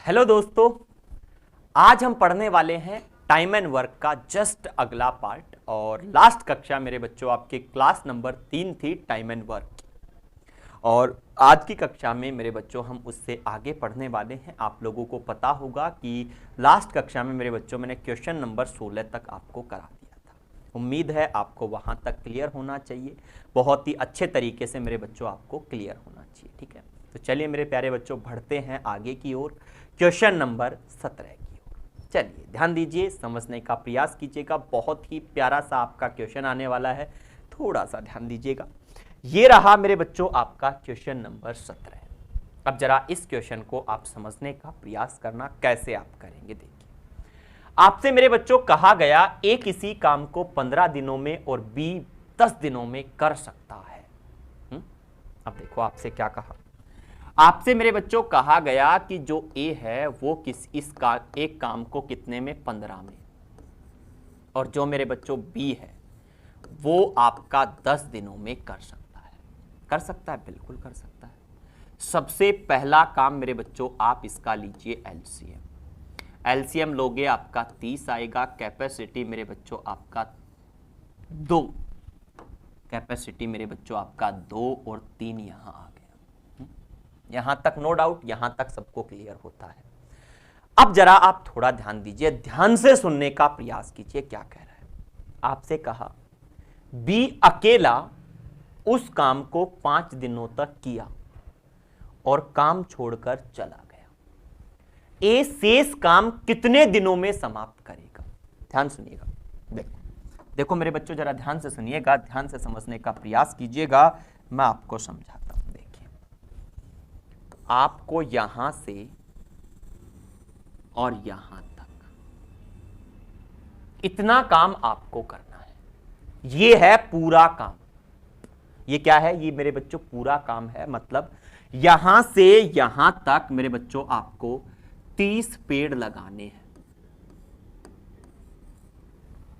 Hello दोस्तों, आज हम पढ़ने वाले हैं टाइम एंड वर्क का जस्ट अगला पार्ट। और लास्ट कक्षा मेरे बच्चों आपके क्लास नंबर 3 थी टाइम एंड वर्क की। और आज की कक्षा में मेरे बच्चों हम उससे आगे पढ़ने वाले हैं। आप लोगों को पता होगा कि लास्ट कक्षा में मेरे बच्चों मैंने क्वेश्चन नंबर 16 तक आपको करा दिया था। उम्मीद है आपको वहां तक क्लियर होना चाहिए, बहुत ही अच्छे तरीके से मेरे बच्चों आपको क्लियर होना चाहिए। ठीक है, तो चलिए मेरे प्यारे बच्चों बढ़ते हैं आगे की ओर, क्वेश्चन नंबर 17 की ओर। चलिए ध्यान दीजिए, समझने का प्रयास कीजिएगा। बहुत ही प्यारा सा आपका क्वेश्चन आने वाला है, थोड़ा सा ध्यान दीजिएगा। ये रहा मेरे बच्चों आपका क्वेश्चन नंबर 17। अब जरा इस क्वेश्चन को आप समझने का प्रयास करना, कैसे आप करेंगे देखिए। आपसे मेरे बच्चों कहा गया ए किसी काम को 15 दिनों में और बी 10 दिनों में कर सकता है। अब देखो आपसे क्या कहा। आपसे मेरे बच्चों कहा गया कि जो ए है वो एक काम को कितने में, 15 में, और जो मेरे बच्चों बी है वो आपका 10 दिनों में कर सकता है। कर सकता है, बिल्कुल कर सकता है। सबसे पहला काम मेरे बच्चों आप इसका लीजिए एलसीएम। एलसीएम लोगे आपका 30 आएगा। कैपेसिटी मेरे बच्चों आपका 2, कैपेसिटी मेरे बच्चों आपका 2 और 3 यहां आ गया। यहां तक नो डाउट, यहां तक सबको क्लियर होता है। अब जरा आप थोड़ा ध्यान दीजिए, ध्यान से सुनने का प्रयास कीजिए क्या कह रहा है। आपसे कहा बी अकेला उस काम को 5 दिनों तक किया और काम छोड़कर चला गया। ए शेष काम कितने दिनों में समाप्त करेगा? ध्यान सुनिएगा। देखो मेरे बच्चों जरा ध्यान से सुनिएगा, ध्यान से समझने का प्रयास कीजिएगा। मैं आपको समझाता हूं। देखिए, आपको यहां से और यहां तक इतना काम आपको करना है। ये है पूरा काम। ये क्या है? ये मेरे बच्चों पूरा काम है। मतलब यहां से यहां तक मेरे बच्चों आपको 30 पेड़ लगाने हैं।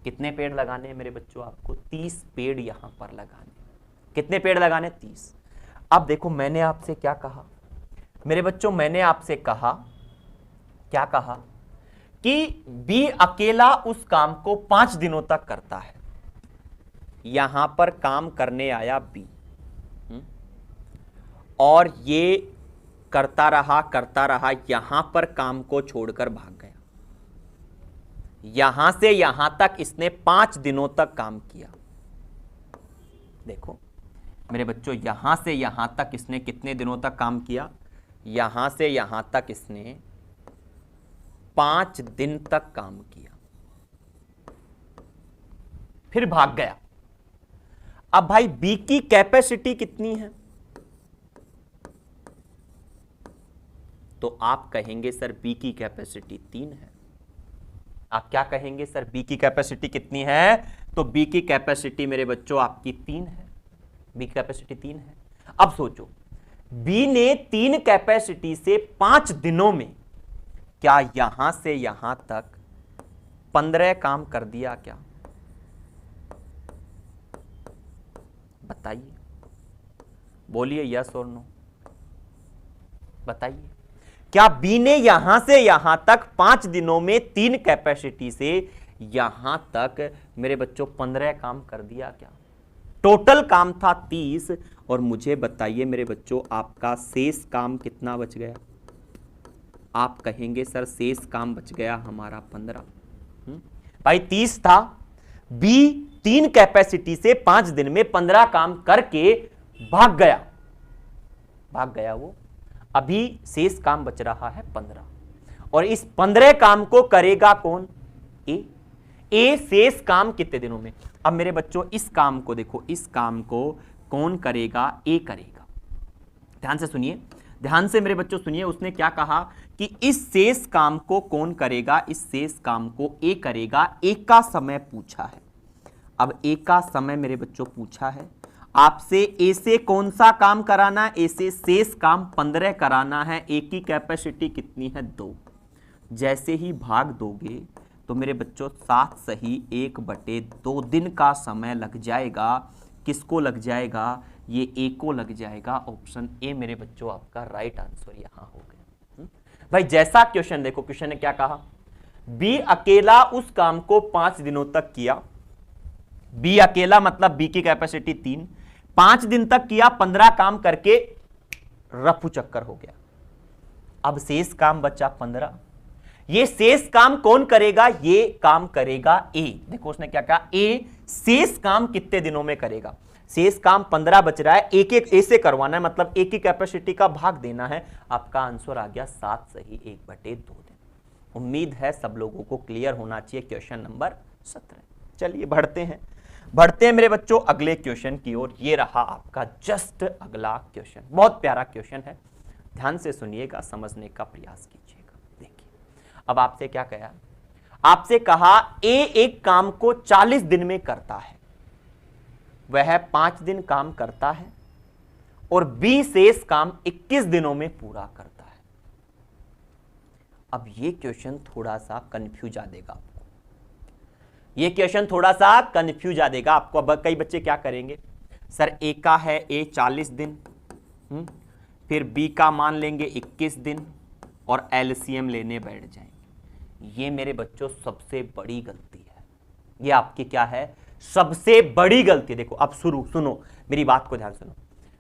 कितने पेड़ लगाने हैं मेरे बच्चों? आपको 30 पेड़ यहां पर लगाने। कितने पेड़ लगाने? 30। अब देखो मैंने आपसे क्या कहा मेरे बच्चों, मैंने आपसे कहा, क्या कहा कि बी अकेला उस काम को 5 दिनों तक करता है। यहां पर काम करने आया बी, और ये करता रहा, यहां पर काम को छोड़कर भाग गया। यहां से यहां तक इसने 5 दिनों तक काम किया। देखो मेरे बच्चों, यहां से यहां तक इसने कितने दिनों तक काम किया? यहां से यहां तक इसने 5 दिन तक काम किया, फिर भाग गया। अब भाई बी की कैपेसिटी कितनी है? तो आप कहेंगे सर बी की कैपेसिटी 3 है। आप क्या कहेंगे सर, बी की कैपेसिटी कितनी है? तो बी की कैपेसिटी मेरे बच्चों आपकी 3 है। बी की कैपेसिटी 3 है। अब सोचो, बी ने 3 कैपेसिटी से 5 दिनों में क्या यहां से यहां तक 15 काम कर दिया क्या? बताइए, बोलिए यस और नो, बताइए। क्या बी ने यहां से यहां तक 5 दिनों में 3 कैपेसिटी से यहां तक मेरे बच्चों 15 काम कर दिया क्या? टोटल काम था 30, और मुझे बताइए मेरे बच्चों आपका शेष काम कितना बच गया? आप कहेंगे सर शेष काम बच गया हमारा 15। भाई 30 था, बी 3 कैपेसिटी से 5 दिन में 15 काम करके भाग गया वो। अभी शेष काम बच रहा है 15, और इस 15 काम को करेगा कौन? ए शेष काम कितने दिनों में? अब मेरे बच्चों इस काम को देखो, इस काम को कौन करेगा? ए करेगा। ध्यान से सुनिए, ध्यान से मेरे बच्चों सुनिए। उसने क्या कहा कि इस शेष काम को कौन करेगा? इस शेष काम को ए करेगा। ए का समय पूछा है। अब ए का समय मेरे बच्चों पूछा है आपसे। ए से कौन सा काम कराना है? ए से शेष काम 15 कराना है। ए की कैपेसिटी कितनी है? 2। जैसे ही भाग दोगे तो मेरे बच्चों 7 सही 1/2 दिन का समय लग जाएगा। किसको लग जाएगा? ये ए को लग जाएगा। ऑप्शन ए मेरे बच्चों आपका राइट आंसर यहां हो गया। भाई जैसा क्वेश्चन देखो, क्वेश्चन ने क्या कहा, बी अकेला उस काम को 5 दिनों तक किया। बी अकेला मतलब बी की कैपेसिटी 3, 5 दिन तक किया, 15 काम करके रफू चक्कर हो गया। अब शेष काम बचा 15। ये शेष काम कौन करेगा? ये काम करेगा ए। देखो उसने क्या कहा, ए शेष काम कितने दिनों में करेगा? शेष काम 15 बच रहा है, एक एक ए से करवाना है, मतलब ए की कैपेसिटी का भाग देना है। आपका आंसर आ गया 7 सही 1/2 दिन। उम्मीद है सब लोगों को क्लियर होना चाहिए क्वेश्चन नंबर 17। चलिए बढ़ते हैं मेरे बच्चों अगले क्वेश्चन की ओर। ये रहा आपका जस्ट अगला क्वेश्चन, बहुत प्यारा क्वेश्चन है, ध्यान से सुनिएगा, समझने का प्रयास कीजिएगा। देखिए अब आपसे क्या कहा, आपसे कहा ए एक काम को 40 दिन में करता है, वह 5 दिन काम करता है, और बी शेष काम 21 दिनों में पूरा करता है। अब ये क्वेश्चन थोड़ा सा कंफ्यूज आ देगा आपको, ये क्वेश्चन थोड़ा सा कंफ्यूज आ देगा आपको। अब कई बच्चे क्या करेंगे, सर ए का है ए 40 दिन, फिर बी का मान लेंगे 21 दिन और एलसीएम लेने बैठ जाएंगे। ये मेरे बच्चों सबसे बड़ी गलती है, ये आपकी क्या है, सबसे बड़ी गलती। देखो अब सुनो मेरी बात को ध्यान सुनो।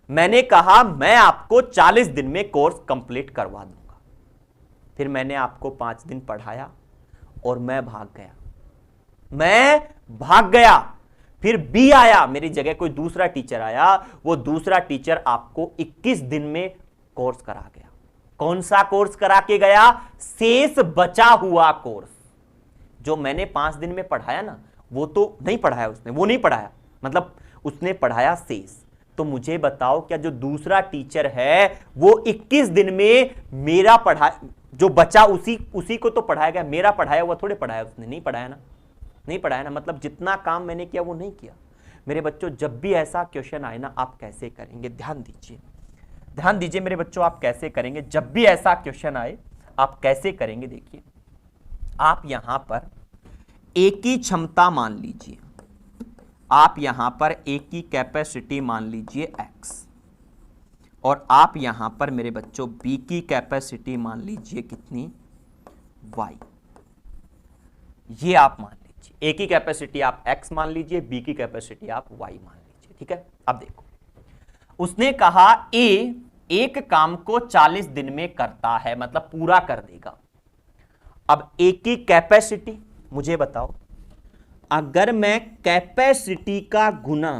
मैंने कहा मैं आपको 40 दिन में कोर्स कंप्लीट करवा दूंगा, फिर मैंने आपको 5 दिन पढ़ाया और मैं भाग गया, फिर बी आया, मेरी जगह कोई दूसरा टीचर आया, वो दूसरा टीचर आपको 21 दिन में कोर्स करा गया। कौन सा कोर्स करा के गया? शेष बचा हुआ कोर्स। जो मैंने 5 दिन में पढ़ाया ना, वो तो नहीं पढ़ाया उसने, वो नहीं पढ़ाया, मतलब उसने पढ़ाया शेष। तो मुझे बताओ क्या जो दूसरा टीचर है वो 21 दिन में मेरा पढ़ा, जो बचा उसी को तो पढ़ाया गया, मेरा पढ़ाया हुआ थोड़े पढ़ाया उसने, नहीं पढ़ाया ना, मतलब जितना काम मैंने किया वो नहीं किया। मेरे बच्चों जब भी ऐसा क्वेश्चन आए ना, आप कैसे करेंगे, ध्यान दीजिए मेरे बच्चों, आप कैसे करेंगे जब भी ऐसा क्वेश्चन आए, आप कैसे करेंगे। देखिए आप यहां पर ए की क्षमता मान लीजिए, आप यहां पर ए की कैपेसिटी मान लीजिए x, और आप यहां पर मेरे बच्चों बी की कैपेसिटी मान लीजिए कितनी, y। ये आप मान लीजिए, ए की कैपेसिटी आप x मान लीजिए, बी की कैपेसिटी आप y मान लीजिए, ठीक है। अब देखो उसने कहा ए एक काम को 40 दिन में करता है, मतलब पूरा कर देगा। अब ए की कैपेसिटी मुझे बताओ, अगर मैं कैपेसिटी का गुना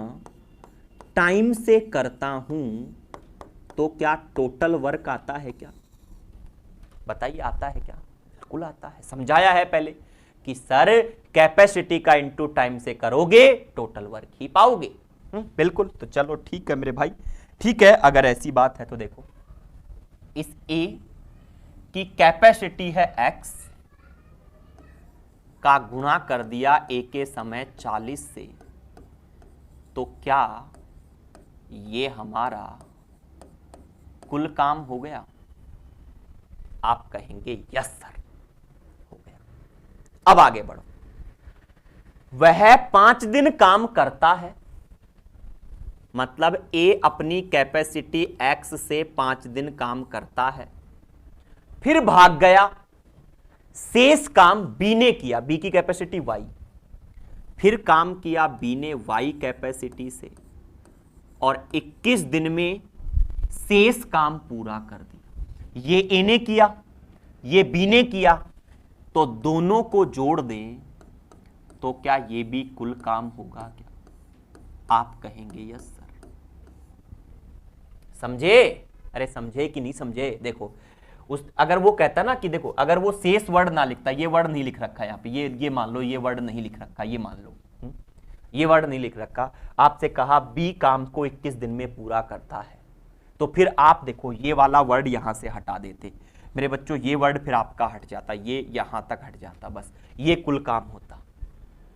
टाइम से करता हूं तो क्या टोटल वर्क आता है क्या? बताइए आता है क्या? बिल्कुल आता है। समझाया है पहले कि सर कैपेसिटी का इनटू टाइम से करोगे टोटल वर्क ही पाओगे। बिल्कुल, तो चलो ठीक है मेरे भाई, ठीक है। अगर ऐसी बात है तो देखो, इस ए की कैपेसिटी है x का गुणा कर दिया ए के समय 40 से, तो क्या ये हमारा कुल काम हो गया? आप कहेंगे यस सर हो गया। अब आगे बढ़ो, वह 5 दिन काम करता है, मतलब ए अपनी कैपेसिटी x से 5 दिन काम करता है, फिर भाग गया, शेष काम बी ने किया, बी की कैपेसिटी y, फिर काम किया बी ने y कैपेसिटी से, और 21 दिन में शेष काम पूरा कर दिया। ये ए ने किया, ये बी ने किया, तो दोनों को जोड़ दें तो क्या ये भी कुल काम होगा क्या? आप कहेंगे यस सर। समझे? अरे समझे कि नहीं समझे? देखो अगर वो कहता ना कि देखो, अगर वो शेष वर्ड ना लिखता, ये वर्ड नहीं लिख रखा है यहाँ पे, ये मान लो ये वर्ड नहीं लिख रखा, ये मान लो ये वर्ड नहीं लिख रखा, आपसे कहा बी काम को 21 दिन में पूरा करता है, तो फिर आप देखो ये वाला वर्ड यहां से हटा देते मेरे बच्चों, ये वर्ड फिर आपका हट जाता, ये यहां तक हट जाता, बस ये कुल काम होता,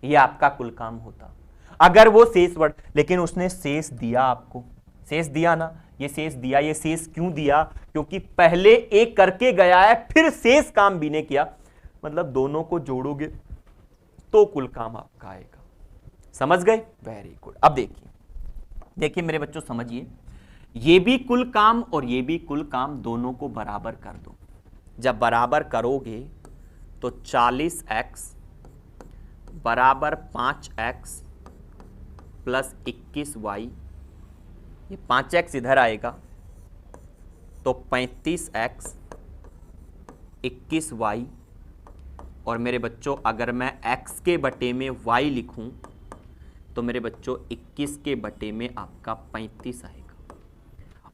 ये आपका कुल काम होता। अगर वो शेष वर्ड, लेकिन उसने शेष दिया, आपको शेष दिया ना, ये शेष दिया। ये शेष क्यों दिया? क्योंकि पहले एक करके गया है, फिर शेष काम बी ने किया, मतलब दोनों को जोड़ोगे तो कुल काम आपका आएगा। समझ गए? Very good. अब देखिए मेरे बच्चों समझिए, ये भी कुल काम और ये भी कुल काम, दोनों को बराबर कर दो, जब बराबर करोगे तो 40x बराबर 5x प्लस 21y, ये 5x इधर आएगा तो 35x 21y, और मेरे बच्चों अगर मैं x के बटे में y लिखूं तो मेरे बच्चों 21 के बटे में आपका 35 आएगा।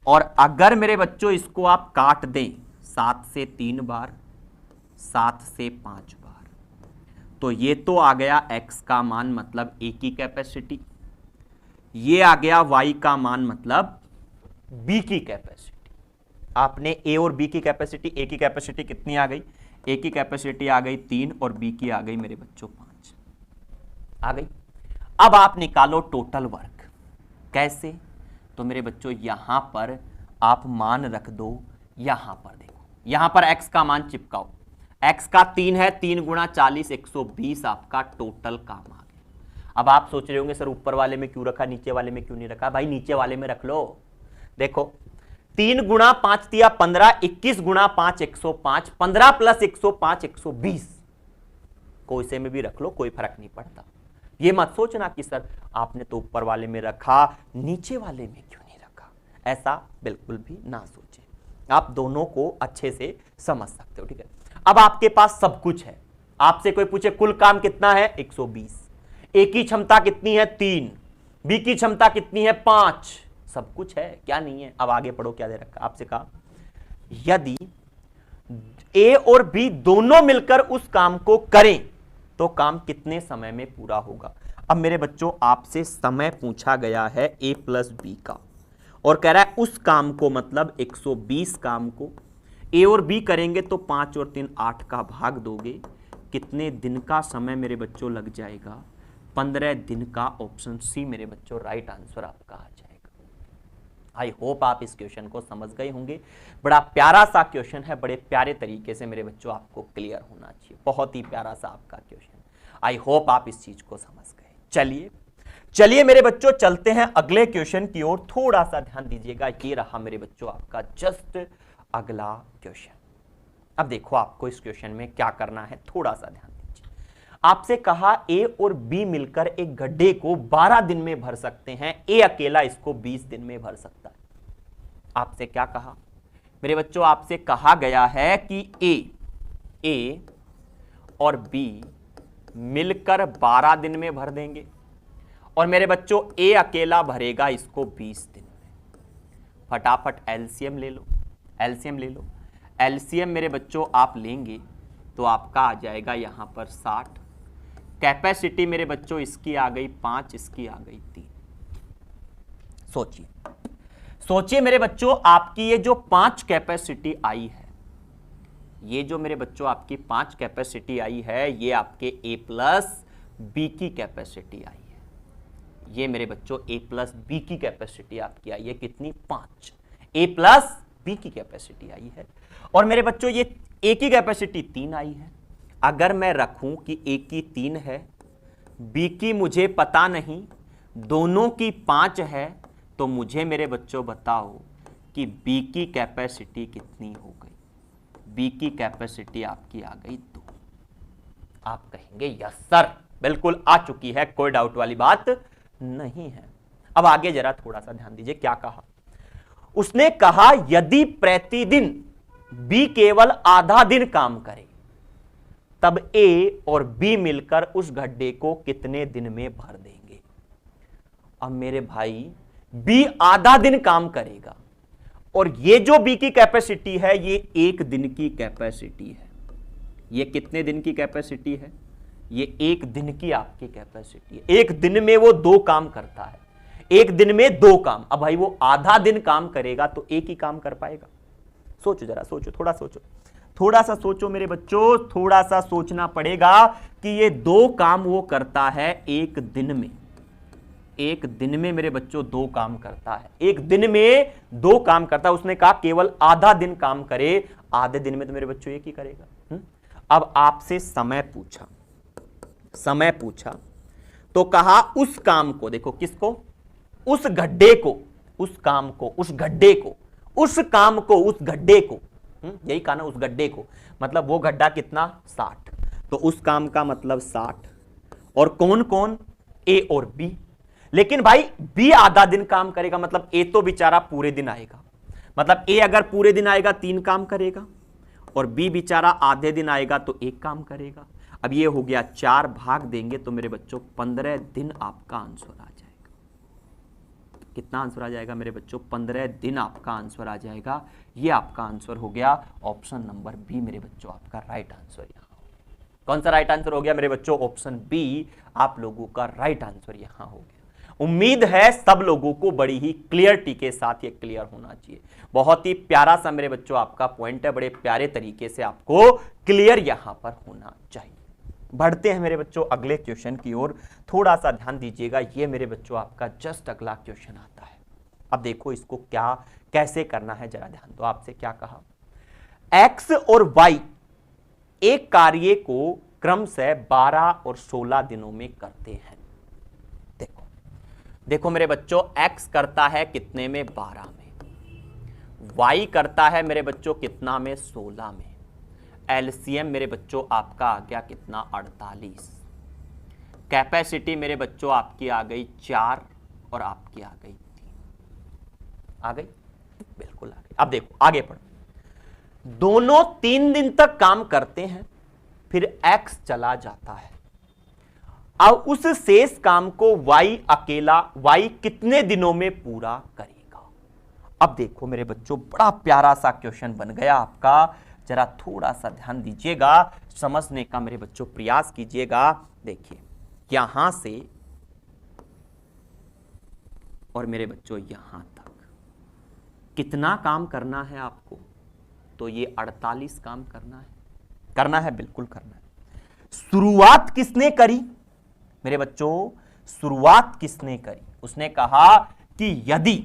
और अगर मेरे बच्चों इसको आप काट दें 7 से 3 बार, 7 से 5 बार, तो ये तो आ गया x का मान मतलब a की कैपेसिटी, ये आ गया y का मान मतलब b की कैपेसिटी। आपने a और b की कैपेसिटी, a की कैपेसिटी कितनी आ गई, a की कैपेसिटी आ गई 3 और b की आ गई मेरे बच्चों 5 आ गई। अब आप निकालो टोटल वर्क। कैसे? तो मेरे बच्चों यहां पर आप मान रख दो, यहां पर देखो, यहां पर x का मान चिपकाओ, x का 3 है, 3 गुणा 40 120 आपका टोटल काम आ गया। अब आप सोच रहे होंगे सर ऊपर वाले में क्यों रखा, नीचे वाले में क्यों नहीं रखा? भाई नीचे वाले में रख लो। देखो 3 गुणा 5 दिया 15, 21 गुणा 5 105, 15 प्लस 105 120, कोई से में भी रख लो, कोई फर्क नहीं पड़ता। ये मत सोचना कि सर आपने तो ऊपर वाले में रखा, नीचे वाले में क्यों नहीं रखा, ऐसा बिल्कुल भी ना सोचें। आप दोनों को अच्छे से समझ सकते हो, ठीक है। अब आपके पास सब कुछ है, आपसे कोई पूछे कुल काम कितना है 120, ए की क्षमता कितनी है 3, बी की क्षमता कितनी है 5, सब कुछ है, क्या नहीं है। अब आगे पढ़ो, क्या दे रखा आपसे, कहा यदि ए और बी दोनों मिलकर उस काम को करें तो काम कितने समय में पूरा होगा। अब मेरे बच्चों आपसे समय पूछा गया है a प्लस बी का, और कह रहा है उस काम को मतलब 120 काम को a और b करेंगे तो 5 और 3 8 का भाग दोगे, कितने दिन का समय मेरे बच्चों लग जाएगा, 15 दिन का। ऑप्शन सी मेरे बच्चों राइट आंसर आपका आ जाएगा। आई होप आप इस क्वेश्चन को समझ गए होंगे। बड़ा प्यारा सा क्वेश्चन है, बड़े प्यारे तरीके से मेरे बच्चों आपको क्लियर होना चाहिए, बहुत ही प्यारा सा आपका क्वेश्चन। आई होप आप इस चीज को समझ गए। चलिए मेरे बच्चों चलते हैं अगले क्वेश्चन की ओर, थोड़ा सा ध्यान दीजिएगा। ये रहा मेरे बच्चों आपका जस्ट अगला क्वेश्चन। अब देखो आपको इस क्वेश्चन में क्या करना है, थोड़ा सा ध्यान दीजिए। आपसे कहा ए और बी मिलकर एक गड्ढे को 12 दिन में भर सकते हैं, ए अकेला इसको 20 दिन में भर सकता है। आपसे क्या कहा मेरे बच्चों, आपसे कहा गया है कि ए और बी मिलकर 12 दिन में भर देंगे, और मेरे बच्चों ए अकेला भरेगा इसको 20 दिन में। फटाफट एलसीएम ले लो, एलसीएम ले लो। एलसीएम मेरे बच्चों आप लेंगे तो आपका आ जाएगा यहां पर 60। कैपेसिटी मेरे बच्चों इसकी आ गई 5, इसकी आ गई 3। सोचिए मेरे बच्चों, आपकी ये जो 5 कैपेसिटी आई है, ये जो मेरे बच्चों आपकी 5 कैपेसिटी आई है, ये आपके ए प्लस बी की कैपेसिटी आई है। ये मेरे बच्चों ए प्लस बी की कैपेसिटी आपकी आई है, कितनी 5, ए प्लस बी की कैपेसिटी आई है। और मेरे बच्चों ये ए की कैपेसिटी 3 आई है। अगर मैं रखूं कि ए की 3 है, बी की मुझे पता नहीं, दोनों की 5 है, तो मुझे मेरे बच्चों बताओ कि बी की कैपेसिटी कितनी हो गई। बी की कैपेसिटी आपकी आ गई 2। आप कहेंगे यस सर बिल्कुल आ चुकी है, कोई डाउट वाली बात नहीं है। अब आगे जरा थोड़ा सा ध्यान दीजिए, क्या कहा उसने, कहा यदि प्रतिदिन बी केवल आधा दिन काम करे तब ए और बी मिलकर उस गड्ढे को कितने दिन में भर देंगे। अब मेरे भाई बी आधा दिन काम करेगा, और ये जो बी की कैपेसिटी है ये 1 दिन की कैपेसिटी है। ये कितने दिन की कैपेसिटी है, ये 1 दिन की आपकी कैपेसिटी है। 1 दिन में वो 2 काम करता है, 1 दिन में 2 काम। अब भाई वो आधा दिन काम करेगा तो 1 ही काम कर पाएगा। सोचो जरा, सोचो, थोड़ा सा सोचो मेरे बच्चों, थोड़ा सा सोचना पड़ेगा कि ये 2 काम वो करता है 1 दिन में। 1 दिन में मेरे बच्चों 2 काम करता है, 1 दिन में 2 काम करता है। उसने कहा केवल आधा दिन काम करे, आधे दिन में तो मेरे बच्चों 1 ही करेगा। अब आपसे समय पूछा तो कहा उस काम को, देखो किसको, उस गड्ढे को, उस काम को, उस गड्ढे को, उस काम को, उस गड्ढे को यही कहा ना, उस गड्ढे को, मतलब वो गड्ढा कितना 60, तो उस काम का मतलब 60। और कौन कौन, ए और बी। लेकिन भाई बी आधा दिन काम करेगा, मतलब ए तो बेचारा पूरे दिन आएगा, मतलब ए अगर पूरे दिन आएगा 3 काम करेगा, और बी बेचारा आधे दिन आएगा तो 1 काम करेगा। अब ये हो गया 4 भाग देंगे तो मेरे बच्चों 15 दिन आपका आंसर आ जाएगा। कितना आंसर आ जाएगा मेरे बच्चों, 15 दिन आपका आंसर आ जाएगा। ये आपका आंसर हो गया ऑप्शन नंबर बी मेरे बच्चों, आपका राइट आंसर यहां। कौन सा राइट आंसर हो गया मेरे बच्चों, ऑप्शन बी आप लोगों का राइट आंसर यहां हो गया। उम्मीद है सब लोगों को बड़ी ही क्लियरिटी के साथ ये क्लियर होना चाहिए। बहुत ही प्यारा सा मेरे बच्चों आपका पॉइंट है, बड़े प्यारे तरीके से आपको क्लियर यहां पर होना चाहिए। बढ़ते हैं मेरे बच्चों अगले क्वेश्चन की ओर, थोड़ा सा ध्यान दीजिएगा। ये मेरे बच्चों आपका जस्ट अगला क्वेश्चन आता है। अब देखो इसको क्या कैसे करना है, जरा ध्यान दो। आपसे क्या कहा, एक्स और वाई एक कार्य को क्रमशः 12 और 16 दिनों में करते हैं। देखो देखो मेरे बच्चों, एक्स करता है कितने में, 12 में, वाई करता है मेरे बच्चों कितना में, 16 में। एलसीएम मेरे बच्चों आपका आ गया कितना, 48। कैपेसिटी मेरे बच्चों आपकी आ गई 4 और आपकी आ गई 3। आ गई, बिल्कुल आ गई। अब देखो आगे पढ़ो, दोनों 3 दिन तक काम करते हैं, फिर एक्स चला जाता है। अब उस शेष काम को वाई अकेला, वाई कितने दिनों में पूरा करेगा। अब देखो मेरे बच्चों बड़ा प्यारा सा क्वेश्चन बन गया आपका, जरा थोड़ा सा ध्यान दीजिएगा, समझने का मेरे बच्चों प्रयास कीजिएगा। देखिए यहां से और मेरे बच्चों यहां तक कितना काम करना है आपको, तो ये 48 काम करना है, बिल्कुल करना है। शुरुआत किसने करी मेरे बच्चों, शुरुआत किसने करी, उसने कहा कि यदि,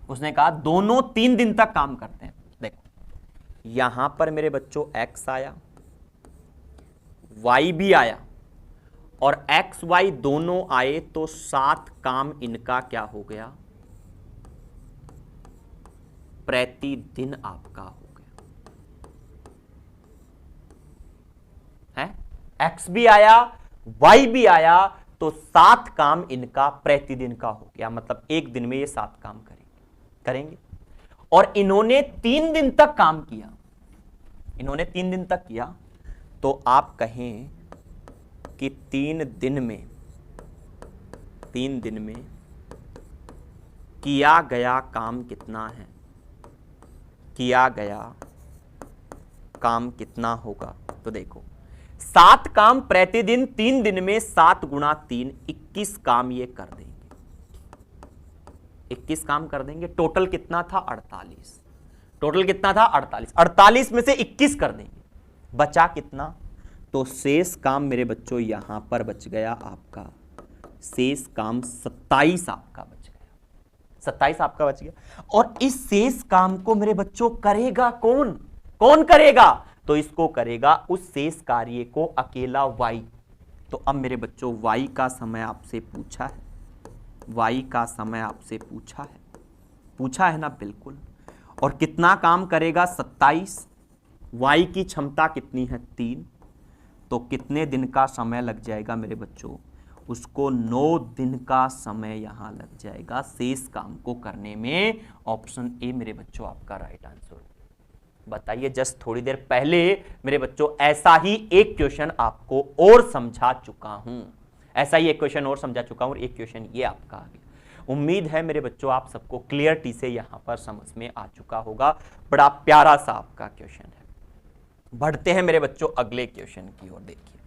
उसने कहा दोनों 3 दिन तक काम करते हैं। देखो यहां पर मेरे बच्चों एक्स आया, वाई भी आया, और एक्स वाई दोनों आए, तो 7 काम इनका क्या हो गया, प्रतिदिन आपका हो गया है। एक्स भी आया, वाई भी आया, तो 7 काम इनका प्रतिदिन का हो गया, मतलब एक दिन में ये 7 काम करेंगे। और इन्होंने 3 दिन तक काम किया, इन्होंने 3 दिन तक किया, तो आप कहें कि 3 दिन में किया गया काम कितना है, किया गया काम कितना होगा। तो देखो 7 काम प्रतिदिन 3 दिन में, 7 गुणा 3 21 काम ये कर देंगे, 21 काम कर देंगे। टोटल कितना था 48, टोटल कितना था 48, 48 में से 21 कर देंगे, बचा कितना, तो शेष काम मेरे बच्चों यहां पर बच गया आपका, शेष काम 27 आपका बच गया, 27 आपका बच गया। और इस शेष काम को मेरे बच्चों करेगा कौन, कौन करेगा, तो इसको करेगा उस शेष कार्य को अकेला वाई। तो अब मेरे बच्चों वाई का समय आपसे पूछा है, वाई का समय आपसे पूछा है ना, बिल्कुल। और कितना काम करेगा 27, वाई की क्षमता कितनी है 3, तो कितने दिन का समय लग जाएगा मेरे बच्चों, उसको 9 दिन का समय यहां लग जाएगा शेष काम को करने में। ऑप्शन ए मेरे बच्चों आपका राइट आंसर। बताइए, जस्ट थोड़ी देर पहले मेरे बच्चों ऐसा ही एक क्वेश्चन आपको और समझा चुका हूं, ऐसा ही एक क्वेश्चन और समझा चुका हूं, और एक क्वेश्चन ये आपका आ गया। उम्मीद है मेरे बच्चों आप सबको क्लियरिटी से यहां पर समझ में आ चुका होगा। बड़ा प्यारा सा आपका क्वेश्चन है। बढ़ते हैं मेरे बच्चों अगले क्वेश्चन की ओर। देखिए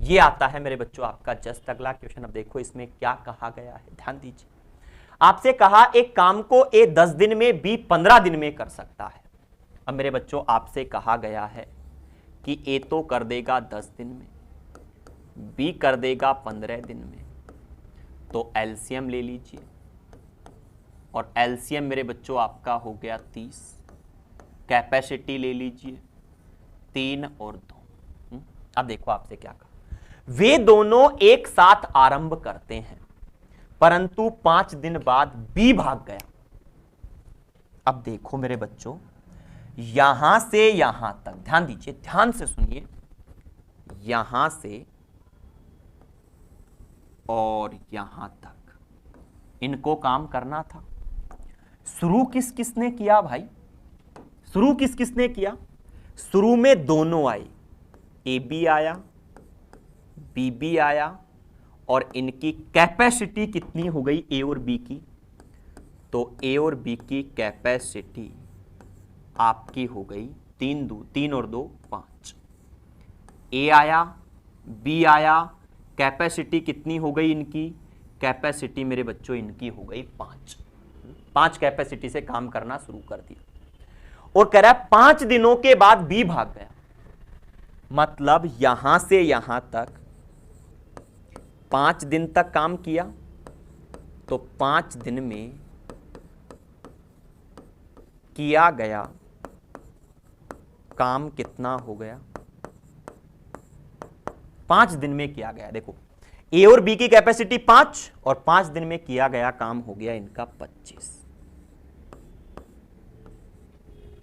ये आता है मेरे बच्चों आपका जस्ट अगला क्वेश्चन। अब देखो इसमें क्या कहा गया है, ध्यान दीजिए। आपसे कहा एक काम को ए 10 दिन में, बी 15 दिन में कर सकता है। अब मेरे बच्चों आपसे कहा गया है कि ए तो कर देगा 10 दिन में, बी कर देगा 15 दिन में, तो एलसीएम ले लीजिए, और एलसीएम मेरे बच्चों आपका हो गया 30। कैपेसिटी ले लीजिए 3 और 2। अब देखो आपसे क्या कहा, वे दोनों एक साथ आरंभ करते हैं, परंतु 5 दिन बाद बी भाग गया। अब देखो मेरे बच्चों यहां से यहां तक, ध्यान दीजिए, ध्यान से सुनिए, यहां से और यहां तक इनको काम करना था। शुरू किस किसने किया भाई? शुरू किस किसने किया? शुरू में दोनों आए, ए बी आया, बी बी आया, और इनकी कैपेसिटी कितनी हो गई ए और बी की? तो ए और बी की कैपेसिटी आपकी हो गई 3 और 2 5। ए आया, बी आया, कैपेसिटी कितनी हो गई इनकी? कैपेसिटी मेरे बच्चों इनकी हो गई 5 कैपेसिटी से काम करना शुरू कर दिया। और कह रहा है 5 दिनों के बाद बी भाग गया, मतलब यहां से यहां तक 5 दिन तक काम किया, तो 5 दिन में किया गया काम कितना हो गया? 5 दिन में किया गया, देखो ए और बी की कैपेसिटी 5 और 5 दिन में किया गया काम हो गया इनका 25।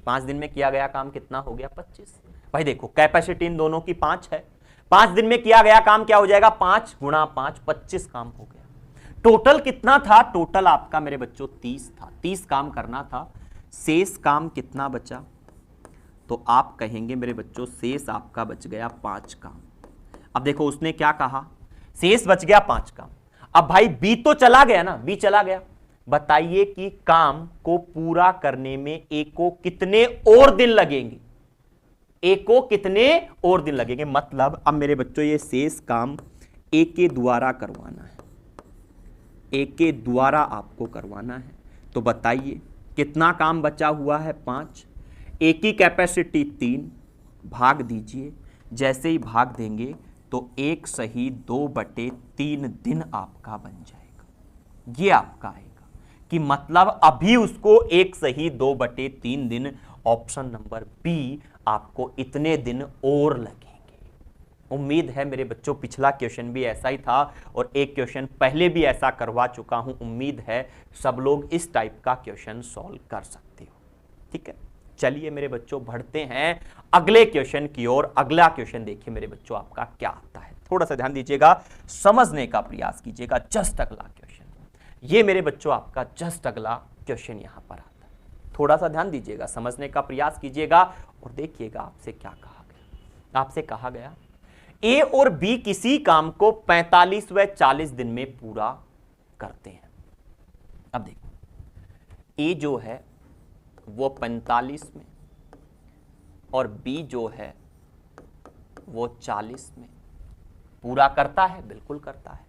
5 दिन में किया गया काम कितना हो गया? 25। भाई देखो कैपेसिटी इन दोनों की 5 है, 5 दिन में किया गया काम क्या हो जाएगा? 5 गुणा 5, 25 काम हो गया। टोटल कितना था? टोटल आपका मेरे बच्चों 30 था, 30 काम करना था। शेष काम कितना बचा? तो आप कहेंगे मेरे बच्चों शेष आपका बच गया 5 काम। अब देखो उसने क्या कहा, शेष बच गया 5 काम। अब भाई बी तो चला गया ना, बी चला गया, बताइए कि काम को पूरा करने में ए को कितने और दिन लगेंगे? ए को कितने और दिन लगेंगे? मतलब अब मेरे बच्चों ये शेष काम ए के द्वारा करवाना है, ए के द्वारा आपको करवाना है। तो बताइए कितना काम बचा हुआ है? 5। ए की कैपेसिटी 3, भाग दीजिए, जैसे ही भाग देंगे तो 1 सही 2/3 दिन आपका बन जाएगा। ये आपका आएगा कि मतलब अभी उसको 1 सही 2/3 दिन, ऑप्शन नंबर बी, आपको इतने दिन और लगेंगे। उम्मीद है मेरे बच्चों पिछला क्वेश्चन भी ऐसा ही था और एक क्वेश्चन पहले भी ऐसा करवा चुका हूं। उम्मीद है सब लोग इस टाइप का क्वेश्चन सॉल्व कर सकते हो। ठीक है, चलिए मेरे बच्चों बढ़ते हैं अगले क्वेश्चन की ओर। अगला क्वेश्चन देखिए मेरे बच्चों आपका क्या आता है, थोड़ा सा ध्यान दीजिएगा, समझने का प्रयास कीजिएगा। जस्ट अगला क्वेश्चन, ये मेरे बच्चों आपका जस्ट अगला क्वेश्चन यहां पर आता है। थोड़ा सा ध्यान दीजिएगा, समझने का प्रयास कीजिएगा और देखिएगा आपसे क्या कहा गया। आपसे कहा गया ए और बी किसी काम को 45 व 40 दिन में पूरा करते हैं। अब देखो ए जो है वो 45 में और बी जो है वो 40 में पूरा करता है, बिल्कुल करता है।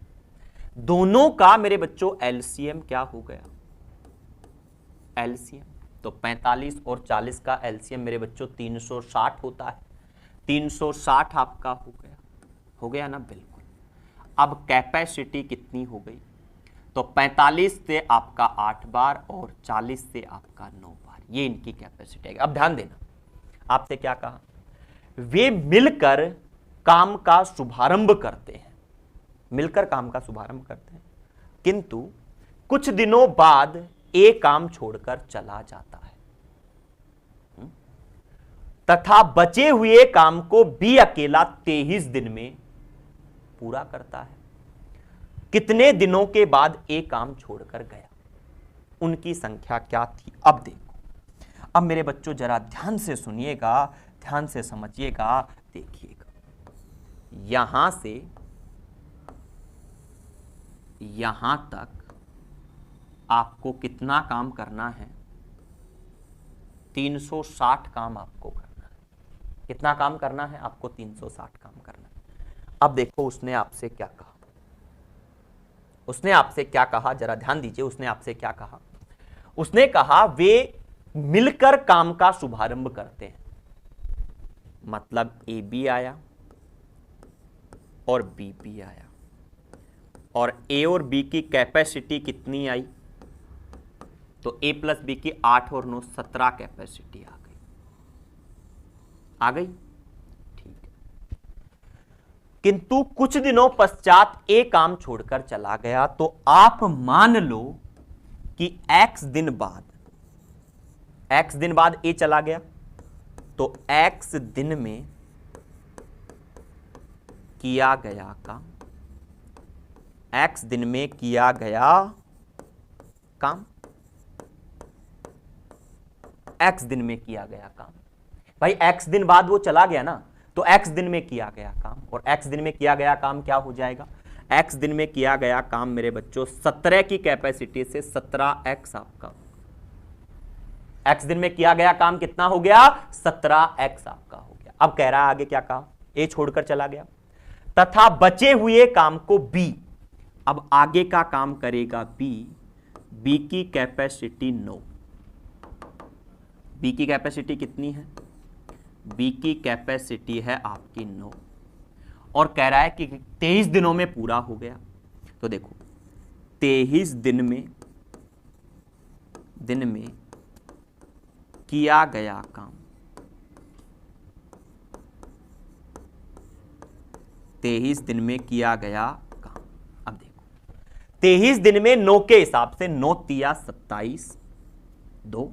दोनों का मेरे बच्चों एलसीएम क्या हो गया? एलसीएम तो 45 और 40 का एलसीएम मेरे बच्चों 360 होता है। 360 आपका हो गया ना? बिल्कुल। अब कैपेसिटी कितनी हो गई? तो 45 से आपका 8 बार और 40 से आपका 9 बार, ये इनकी कैपेसिटी है। अब ध्यान देना, आपसे क्या कहा? वे मिलकर काम का शुभारंभ करते हैं, मिलकर काम का शुभारंभ करते हैं, किंतु कुछ दिनों बाद ए काम छोड़कर चला जाता है तथा बचे हुए काम को बी अकेला 23 दिन में पूरा करता है। कितने दिनों के बाद ए काम छोड़कर गया? उनकी संख्या क्या थी? अब देखो, अब मेरे बच्चों जरा ध्यान से सुनिएगा, ध्यान से समझिएगा, देखिएगा, यहां से यहां तक आपको कितना काम करना है? 360 काम आपको करना है। कितना काम करना है आपको? 360 काम करना है। अब देखो उसने आपसे क्या कहा, उसने आपसे क्या कहा, जरा ध्यान दीजिए। उसने आपसे क्या कहा? उसने कहा वे मिलकर काम का शुभारंभ करते हैं, मतलब ए बी आया और बी बी आया और ए और बी की कैपेसिटी कितनी आई? तो ए प्लस बी की 8 और 9 17 कैपेसिटी आ गई। आ गई, ठीक है। किंतु कुछ दिनों पश्चात ए काम छोड़कर चला गया, तो आप मान लो कि x दिन बाद ए चला गया, तो x दिन में किया गया काम, x दिन में किया गया काम, x दिन में किया गया काम। भाई x दिन बाद वो चला गया ना, तो x दिन में किया गया काम, और x दिन में किया गया काम क्या हो जाएगा, x दिन में किया गया काम मेरे बच्चों 17 की कैपेसिटी से 17x आपका, x दिन में किया गया काम कितना हो गया, 17x आपका हो गया। अब कह रहा है आगे क्या कहा, a छोड़कर चला गया, तथा बचे हुए काम को b, अब आगे का काम करेगा b की कैपेसिटी 9, b की कैपेसिटी कितनी है, b की कैपेसिटी है आपकी 9, और कह रहा है कि 23 दिनों में पूरा हो गया। तो देखो 23 दिन में किया गया काम, 23 दिन में किया गया काम। अब देखो 23 दिन में 9 के हिसाब से 9 तिया 27, 2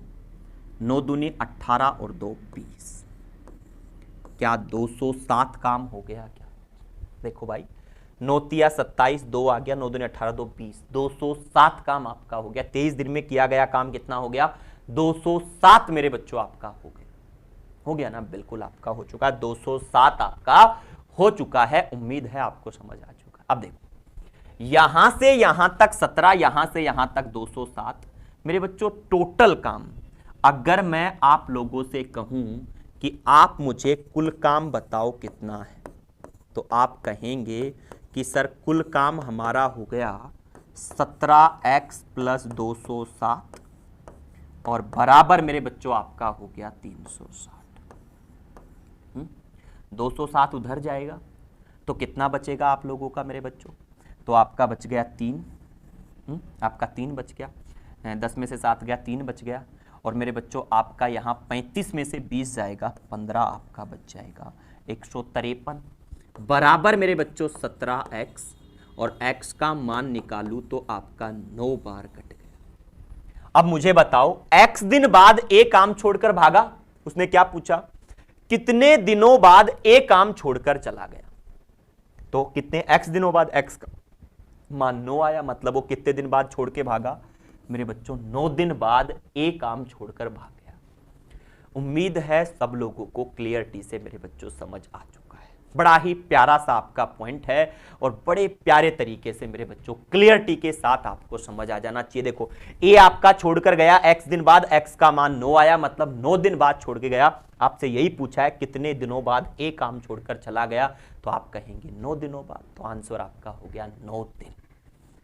9 दूनी 18 और 2 20, क्या 207 काम हो गया क्या। देखो भाई 9 तिया 27, 2 आ गया, 9 दूनी 18, 2 20, 207 काम आपका हो गया। 23 दिन में किया गया काम कितना हो गया, 207 मेरे बच्चों आपका हो गया ना, बिल्कुल आपका हो चुका है, 207 आपका हो चुका है। उम्मीद है आपको समझ आ चुका। अब देखो यहां से यहां तक 17, यहां से यहां तक 207 मेरे बच्चों टोटल काम। अगर मैं आप लोगों से कहूं कि आप मुझे कुल काम बताओ कितना है, तो आप कहेंगे कि सर कुल काम हमारा हो गया 17x प्लस 207 और बराबर मेरे बच्चों आपका हो गया 360। 207 उधर जाएगा तो कितना बचेगा आप लोगों का मेरे बच्चों, तो आपका बच गया 3, आपका 3 बच गया, 10 में से 7 गया, 3 बच गया, और मेरे बच्चों आपका यहाँ 35 में से 20 जाएगा, 15 आपका बच जाएगा, 153 बराबर मेरे बच्चों 17x, और x का मान निकालूं तो आपका 9 बार कट गया। अब मुझे बताओ x दिन बाद a काम छोड़कर भागा, उसने क्या पूछा, कितने दिनों बाद a काम छोड़कर चला गया, तो कितने x दिनों बाद x का मान 9 आया, मतलब वो कितने दिन बाद छोड़ के भागा मेरे बच्चों, 9 दिन बाद a काम छोड़कर भाग गया। उम्मीद है सब लोगों को क्लियरिटी से मेरे बच्चों समझ आ चुका है। बड़ा ही प्यारा सा आपका पॉइंट है और बड़े प्यारे तरीके से मेरे बच्चों क्लियरिटी के साथ आपको समझ आ जाना चाहिए। देखो a आपका छोड़कर गया x दिन बाद, x का मान 9 आया, मतलब 9 दिन बाद छोड़ के गया। आपसे यही पूछा है कितने दिनों बाद a काम छोड़कर चला गया, तो आप कहेंगे 9 दिनों बाद, तो आंसर आपका हो गया 9 दिन।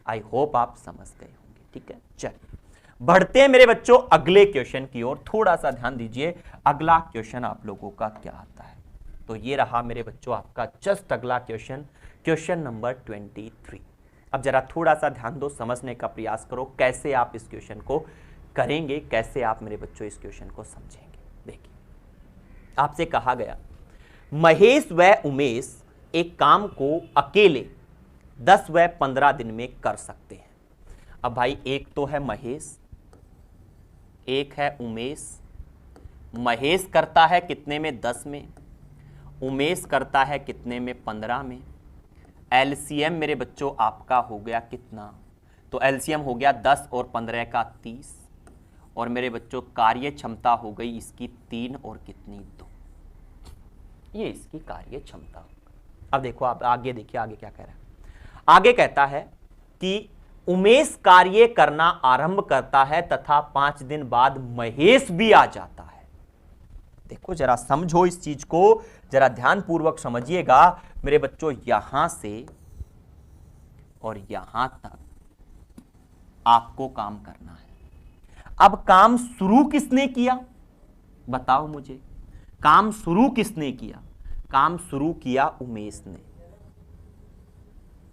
आई होप आप समझ गए होंगे। ठीक है, चलिए बढ़ते हैं मेरे बच्चों अगले क्वेश्चन की ओर। थोड़ा सा ध्यान दीजिए अगला क्वेश्चन आप लोगों का क्या आता है। तो ये रहा मेरे बच्चों आपका जस्ट अगला क्वेश्चन, क्वेश्चन नंबर 23। अब जरा थोड़ा सा ध्यान दो, समझने का प्रयास करो कैसे आप इस क्वेश्चन को करेंगे, कैसे आप मेरे बच्चों इस क्वेश्चन को समझेंगे। देखिए आपसे कहा गया महेश व उमेश एक काम को अकेले 10 व 15 दिन में कर सकते हैं। अब भाई एक तो है महेश, एक है उमेश। महेश करता है कितने में, 10 में, उमेश करता है कितने में, 15 में। एलसीएम मेरे बच्चों आपका हो गया कितना, तो एलसीएम हो गया 10 और 15 का 30, और मेरे बच्चों कार्य क्षमता हो गई इसकी 3 और कितनी 2, ये इसकी कार्य क्षमता। अब देखो आप आगे देखिए आगे क्या कह रहा है। आगे कहता है कि उमेश कार्य करना आरंभ करता है तथा 5 दिन बाद महेश भी आ जाता है। देखो जरा समझो इस चीज को, जरा ध्यानपूर्वक समझिएगा मेरे बच्चों। यहां से और यहां तक आपको काम करना है। अब काम शुरू किसने किया, बताओ मुझे, काम शुरू किसने किया। काम शुरू किया उमेश ने।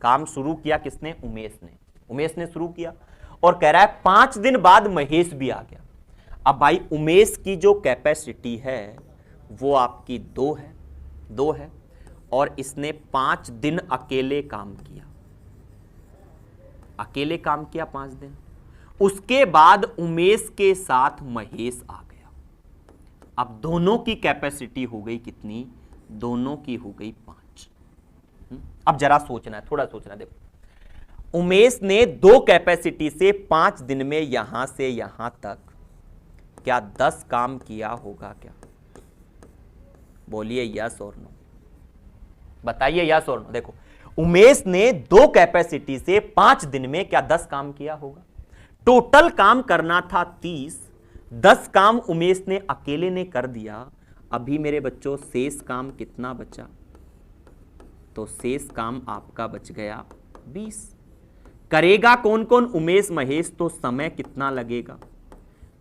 काम शुरू किया किसने, उमेश ने। उमेश ने शुरू किया और कह रहा है 5 दिन बाद महेश भी आ गया। अब भाई उमेश की जो कैपेसिटी है वो आपकी 2 है और इसने 5 दिन अकेले काम किया, अकेले काम किया 5 दिन। उसके बाद उमेश के साथ महेश आ गया। अब दोनों की कैपेसिटी हो गई कितनी, दोनों की हो गई 5। अब जरा सोचना है, थोड़ा सोचना है। देखो उमेश ने 2 कैपेसिटी से 5 दिन में यहां से यहां तक क्या 10 काम किया होगा क्या? बोलिए यस और नो, बताइए यस और नो। देखो उमेश ने 2 कैपेसिटी से 5 दिन में क्या 10 काम किया होगा? टोटल काम करना था 30, 10 काम उमेश ने अकेले ने कर दिया। अभी मेरे बच्चों शेष काम कितना बचा? तो शेष काम आपका बच गया 20। करेगा कौन कौन? उमेश महेश। तो समय कितना लगेगा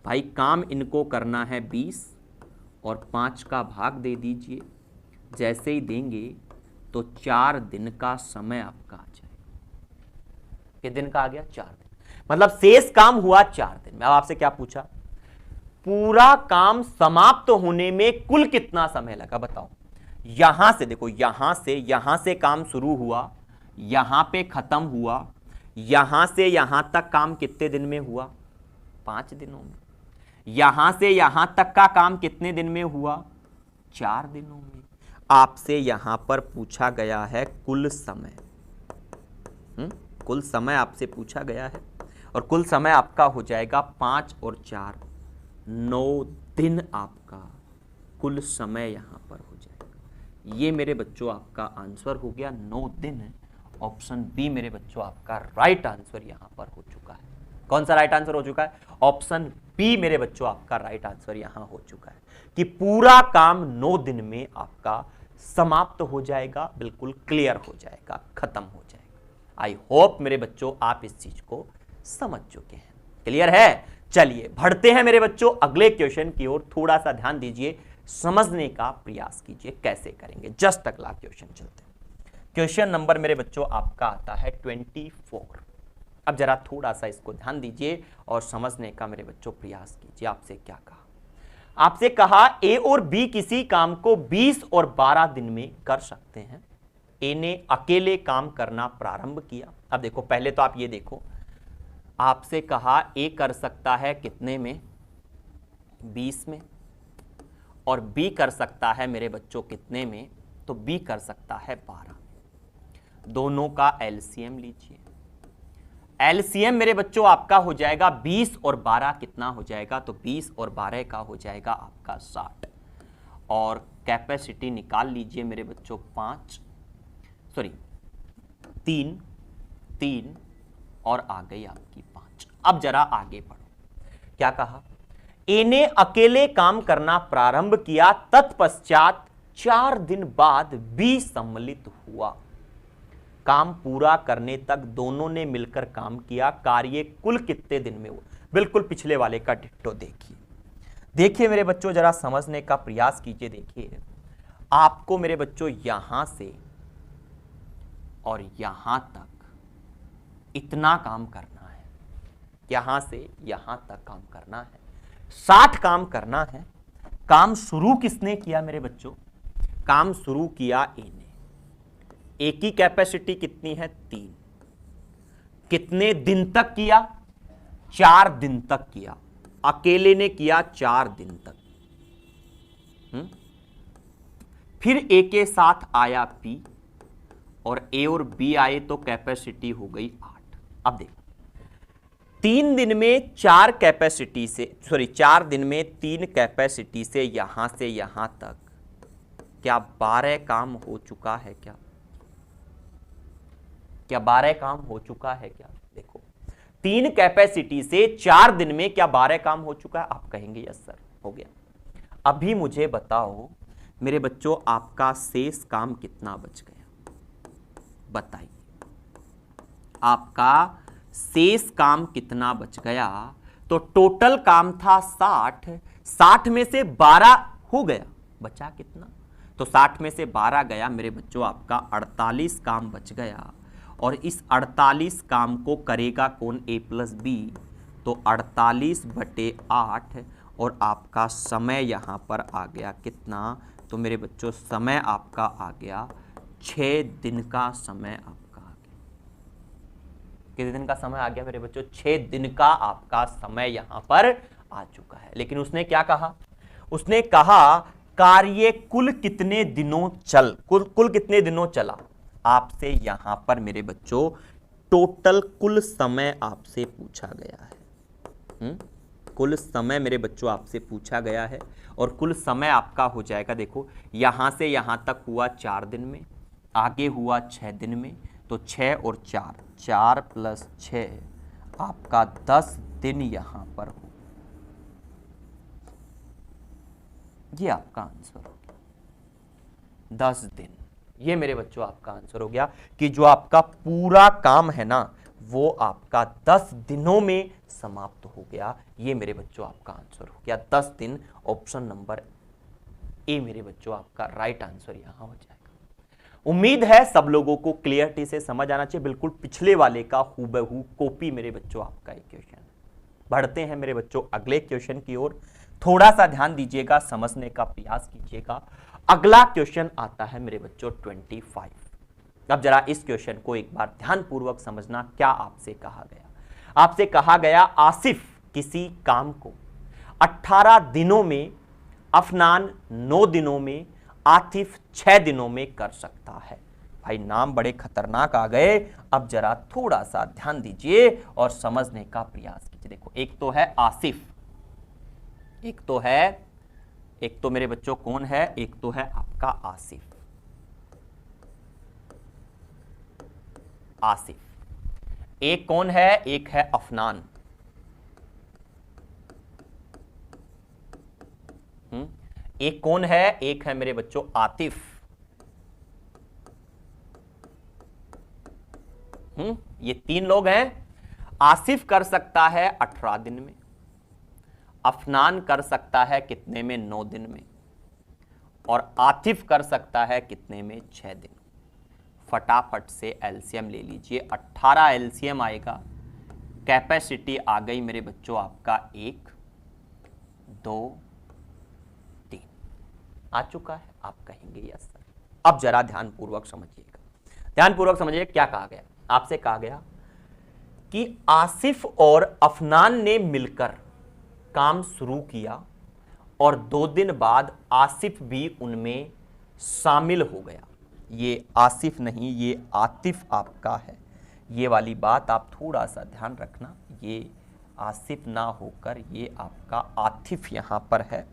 भाई? काम इनको करना है 20 और 5 का भाग दे दीजिए। जैसे ही देंगे तो 4 दिन का समय आपका आ जाएगा। कितने दिन का आ गया? 4 दिन। मतलब शेष काम हुआ 4 दिन में। अब आपसे क्या पूछा? पूरा काम समाप्त होने में कुल कितना समय लगा बताओ। यहां से देखो, यहां से काम शुरू हुआ, यहां पे खत्म हुआ, यहां से यहां तक काम कितने दिन में हुआ? 5 दिनों में। यहां से यहां तक का काम कितने दिन में हुआ? 4 दिनों में। आपसे यहां पर पूछा गया है कुल समय। कुल समय आपसे पूछा गया है और कुल समय आपका हो जाएगा 5 और 4 9 दिन। आपका कुल समय यहां पर हो जाएगा। ये मेरे बच्चों आपका आंसर हो गया 9 दिन है। ऑप्शन बी मेरे बच्चों आपका राइट आंसर यहां पर हो चुका है। कौन सा राइट आंसर हो चुका है? ऑप्शन बी मेरे बच्चों आपका राइट आंसर यहां हो चुका है कि पूरा काम 9 दिन में आपका समाप्त हो जाएगा, बिल्कुल क्लियर हो जाएगा, खत्म हो जाएगा। आई होप मेरे बच्चों आप इस चीज को समझ चुके हैं। क्लियर है? चलिए बढ़ते हैं मेरे बच्चों अगले क्वेश्चन की ओर। थोड़ा सा ध्यान दीजिए, समझने का प्रयास कीजिए कैसे करेंगे। जस्ट अगला क्वेश्चन चलते हैं। क्वेश्चन नंबर मेरे बच्चों आपका आता है 24। अब जरा थोड़ा सा इसको ध्यान दीजिए और समझने का मेरे बच्चों प्रयास कीजिए। आपसे क्या कहा? आपसे कहा ए और बी किसी काम को 20 और 12 दिन में कर सकते हैं। ए ने अकेले काम करना प्रारंभ किया। अब देखो पहले तो आप ये देखो, आपसे कहा ए कर सकता है कितने में? 20 में। और बी कर सकता है मेरे बच्चों कितने में? तो बी कर सकता है 12 में। दोनों का एलसीएम लीजिए। एलसीएम मेरे बच्चों आपका हो जाएगा 20 और 12 कितना हो जाएगा? तो 20 और 12 का हो जाएगा आपका 60। और कैपेसिटी निकाल लीजिए मेरे बच्चों 3 और आ गई आपकी 5। अब जरा आगे बढ़ो। क्या कहा? ए ने अकेले काम करना प्रारंभ किया, तत्पश्चात 4 दिन बाद बी सम्मिलित हुआ। काम पूरा करने तक दोनों ने मिलकर काम किया। कार्य कुल कितने दिन में हुआ? बिल्कुल पिछले वाले का डिट्टो देखिए। देखिए मेरे बच्चों जरा समझने का प्रयास कीजिए। देखिए आपको मेरे बच्चों यहां से और यहां तक इतना काम करना है। यहां से यहां तक काम करना है, 60 काम करना है। काम शुरू किसने किया मेरे बच्चों? काम शुरू किया ए ने। ए की कैपेसिटी कितनी है? 3। कितने दिन तक किया? 4 दिन तक किया। अकेले ने किया 4 दिन तक। फिर ए के साथ आया बी और ए और बी आए तो कैपेसिटी हो गई 8। अब देखो 3 दिन में 4 कैपेसिटी से 4 दिन में 3 कैपेसिटी से यहां तक क्या 12 काम हो चुका है क्या? क्या 12 काम हो चुका है क्या? देखो 3 कैपेसिटी से 4 दिन में क्या 12 काम हो चुका है? आप कहेंगे यस सर हो गया। अभी मुझे बताओ मेरे बच्चों आपका शेष काम कितना बच गया? बताइए आपका शेष काम कितना बच गया? तो टोटल काम था 60 में से 12 हो गया, बचा कितना? तो 60 में से 12 गया मेरे बच्चों आपका 48 काम बच गया। और इस 48 काम को करेगा कौन? ए प्लस बी। तो 48/8 और आपका समय यहां पर आ गया कितना? तो मेरे बच्चों समय आपका आ गया 6 दिन का समय आपका आ गया। कितने दिन का समय आ गया मेरे बच्चों? 6 दिन का आपका समय यहां पर आ चुका है। लेकिन उसने क्या कहा? उसने कहा कार्य कुल कितने दिनों कुल कितने दिनों चला। आपसे यहां पर मेरे बच्चों टोटल कुल समय आपसे पूछा गया है। कुल समय मेरे बच्चों आपसे पूछा गया है और कुल समय आपका हो जाएगा, देखो यहां से यहां तक हुआ 4 दिन में, आगे हुआ 6 दिन में, तो 6 और 4, 4 + 6 आपका 10 दिन यहां पर हो। ये आपका आंसर हो गया 10 दिन। ये मेरे बच्चों आपका आंसर हो गया कि जो आपका पूरा काम है ना वो आपका 10 दिनों में समाप्त हो गया। ये मेरे बच्चों आपका आंसर हो गया 10 दिन। ऑप्शन नंबर ए मेरे बच्चों आपका राइट आंसर यहां हो जाएगा। उम्मीद है सब लोगों को क्लियरिटी से समझ आना चाहिए। बिल्कुल पिछले वाले का हूबहू कॉपी मेरे बच्चों आपका एक क्वेश्चन है। बढ़ते हैं मेरे बच्चों अगले क्वेश्चन की ओर। थोड़ा सा ध्यान दीजिएगा, समझने का प्रयास कीजिएगा। अगला क्वेश्चन आता है मेरे बच्चों 25। अब जरा इस क्वेश्चन को एक बार ध्यानपूर्वक समझना। क्या आपसे कहा गया? आपसे कहा गया आसिफ किसी काम को 18 दिनों में, अफनान 9 दिनों में, आतिफ 6 दिनों में कर सकता है। भाई नाम बड़े खतरनाक आ गए। अब जरा थोड़ा सा ध्यान दीजिए और समझने का प्रयास कीजिए। देखो एक तो है आसिफ, एक तो मेरे बच्चों कौन है, एक तो है आपका आसिफ। एक कौन है, एक है अफनान। एक कौन है, एक है मेरे बच्चों आतिफ। ये 3 लोग हैं। आसिफ कर सकता है 18 दिन में, अफनान कर सकता है कितने में, 9 दिन में, और आतिफ कर सकता है कितने में, 6 दिन। फटाफट से एलसीएम ले लीजिए। 18 एलसीएम आएगा। कैपेसिटी आ गई मेरे बच्चों आपका 1, 2, 3 आ चुका है। आप कहेंगे यस सर। अब जरा ध्यानपूर्वक समझिएगा, ध्यानपूर्वक समझिए क्या कहा गया। आपसे कहा गया कि आसिफ और अफनान ने मिलकर काम शुरू किया और 2 दिन बाद आसिफ भी उनमें शामिल हो गया। ये आसिफ नहीं, ये आतिफ आपका है। ये वाली बात आप थोड़ा सा ध्यान रखना। ये आसिफ ना होकर ये आपका आतिफ यहां पर है।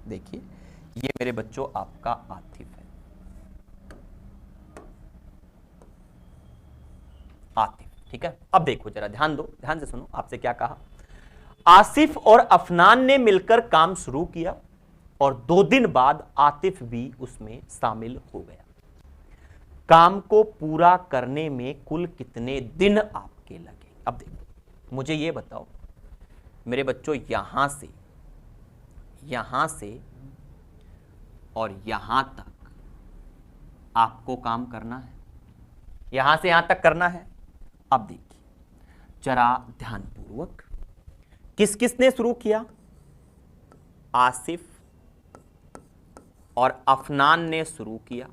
देखिए ये मेरे बच्चों आपका आतिफ है, आतिफ। ठीक है, अब देखो जरा ध्यान दो, ध्यान से सुनो। आपसे क्या कहा? आसिफ और अफनान ने मिलकर काम शुरू किया और 2 दिन बाद आतिफ भी उसमें शामिल हो गया। काम को पूरा करने में कुल कितने दिन आपके लगे? अब देखो मुझे ये बताओ मेरे बच्चों, यहां से और यहां तक आपको काम करना है, यहां से यहां तक करना है। अब देखिए जरा ध्यानपूर्वक, किस किसने शुरू किया? आसिफ और अफनान ने शुरू किया।